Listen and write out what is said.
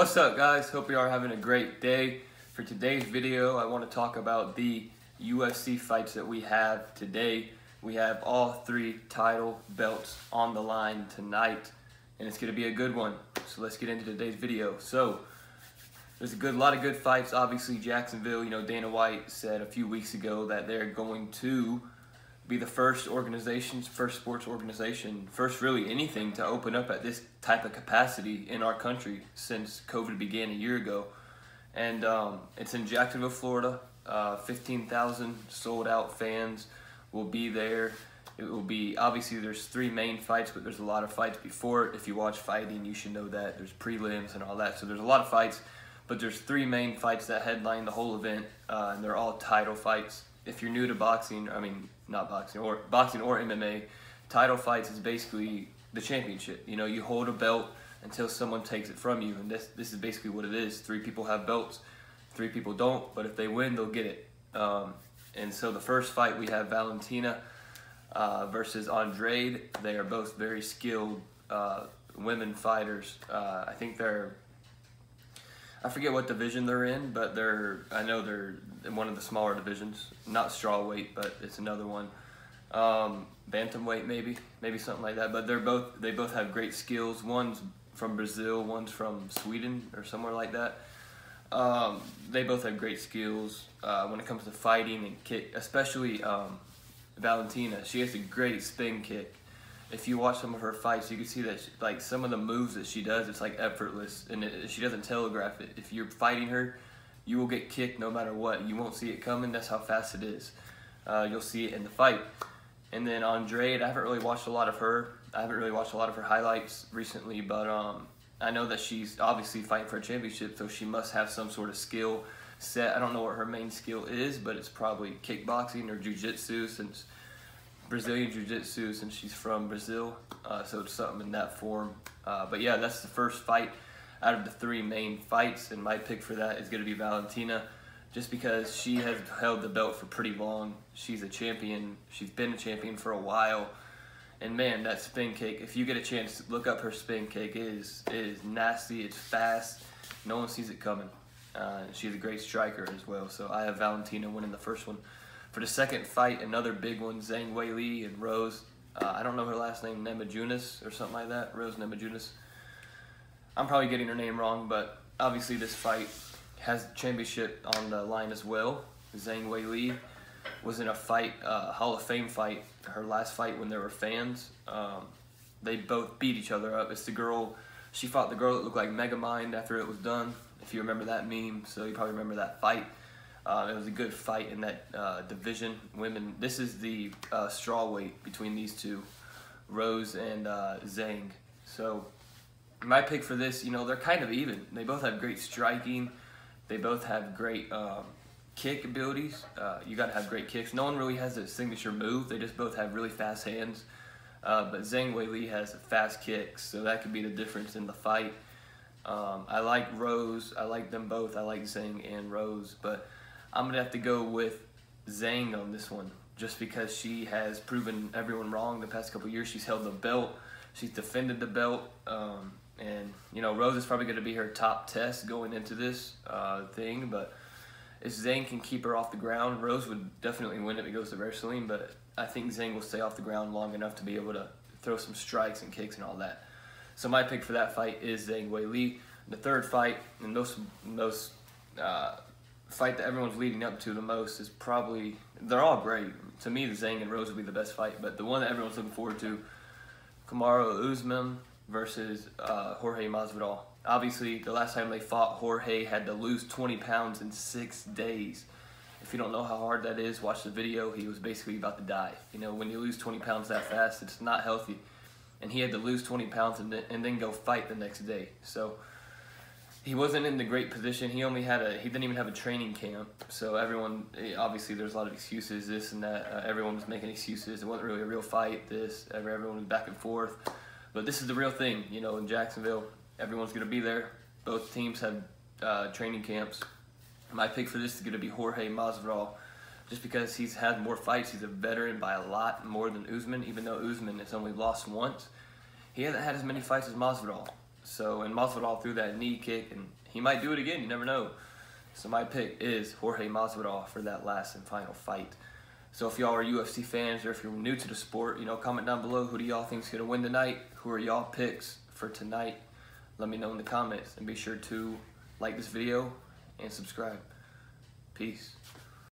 What's up, guys? Hope you are having a great day. For today's video, I want to talk about the UFC fights that we have today. We have all 3 title belts on the line tonight, and it's going to be a good one. So let's get into today's video. So there's a lot of good fights. Obviously, Jacksonville, Dana White said a few weeks ago that they're going to be the first sports organization, first really anything to open up at this type of capacity in our country since COVID began a year ago. And it's in Jacksonville, Florida. 15,000 sold out fans will be there. It will be, obviously there's 3 main fights, but there's a lot of fights before it. If you watch fighting, you should know that. There's prelims and all that. So there's a lot of fights, but there's 3 main fights that headline the whole event, and they're all title fights. If you're new to boxing, not boxing, or MMA, title fights is basically the championship. You hold a belt until someone takes it from you, and this is basically what it is. 3 people have belts, 3 people don't, but if they win, they'll get it. And so the first fight, we have Valentina versus Andrade. They are both very skilled women fighters. I forget what division they're in, but I know they're in one of the smaller divisions. Not strawweight, but it's another one. Bantamweight, maybe something like that. But they both have great skills. One's from Brazil, one's from Sweden or somewhere like that. They both have great skills when it comes to fighting and kick, especially Valentina. She has a great spin kick. If you watch some of her fights, you can see that some of the moves that she does, it's like effortless, and she doesn't telegraph it. If you're fighting her, you will get kicked no matter what. You won't see it coming. That's how fast it is. You'll see it in the fight. And then Andrade, I haven't really watched a lot of her. I haven't really watched a lot of her highlights recently, but I know that she's obviously fighting for a championship, so she must have some sort of skill set. I don't know what her main skill is, but it's probably kickboxing or jiu-jitsu, since Brazilian jiu-jitsu, since she's from Brazil, so it's something in that form. But yeah, that's the first fight out of the 3 main fights, and my pick for that is going to be Valentina, just because she has held the belt for pretty long. She's a champion. She's been a champion for a while, and man, that spin kick, if you get a chance to look up her spin kick, it is nasty, it's fast, no one sees it coming. She's a great striker as well, so I have Valentina winning the first one. For the second fight, another big one, Zhang Weili and Rose. I don't know her last name, Namajunas or something like that, Rose Namajunas. I'm probably getting her name wrong, but obviously this fight has the championship on the line as well. Zhang Weili was in a fight, Hall of Fame fight, her last fight when there were fans. They both beat each other up. It's the girl, she fought the girl that looked like Megamind after it was done, if you remember that meme, so you probably remember that fight. It was a good fight in that division. Women, this is the strawweight between these 2, Rose and Zhang. So my pick for this, they're kind of even. They both have great striking. They both have great kick abilities. You got to have great kicks. No one really has a signature move. They just both have really fast hands. But Zhang Weili has fast kicks, so that could be the difference in the fight. I like Rose. I like them both. I like Zhang and Rose, but I'm going to have to go with Zhang on this one, just because she has proven everyone wrong the past couple years. She's held the belt. She's defended the belt. And, Rose is probably going to be her top test going into this thing. But if Zhang can keep her off the ground, Rose would definitely win if it goes to wrestling. But I think Zhang will stay off the ground long enough to be able to throw some strikes and kicks and all that. So my pick for that fight is Zhang Weili. The third fight, and most fight that everyone's leading up to the most, is probably, they're all great. To me, the Zhang and Rose will be the best fight, but the one that everyone's looking forward to, Kamaru Usman versus Jorge Masvidal. Obviously, the last time they fought, Jorge had to lose 20 pounds in 6 days. If you don't know how hard that is, watch the video. He was basically about to die. When you lose 20 pounds that fast, it's not healthy. And he had to lose 20 pounds and then go fight the next day. So he wasn't in the great position. He didn't even have a training camp. So everyone, obviously there's a lot of excuses, this and that. Everyone was making excuses. It wasn't really a real fight, everyone was back and forth. But this is the real thing, in Jacksonville. Everyone's going to be there. Both teams have training camps. My pick for this is going to be Jorge Masvidal, just because he's had more fights. He's a veteran by a lot more than Usman, even though Usman has only lost once. He hasn't had as many fights as Masvidal. So, and Masvidal threw that knee kick, and he might do it again. You never know. So my pick is Jorge Masvidal for that last and final fight. So if y'all are UFC fans or if you're new to the sport, you know, comment down below, who do y'all think is going to win tonight? Who are y'all picks for tonight? Let me know in the comments, and be sure to like this video and subscribe. Peace.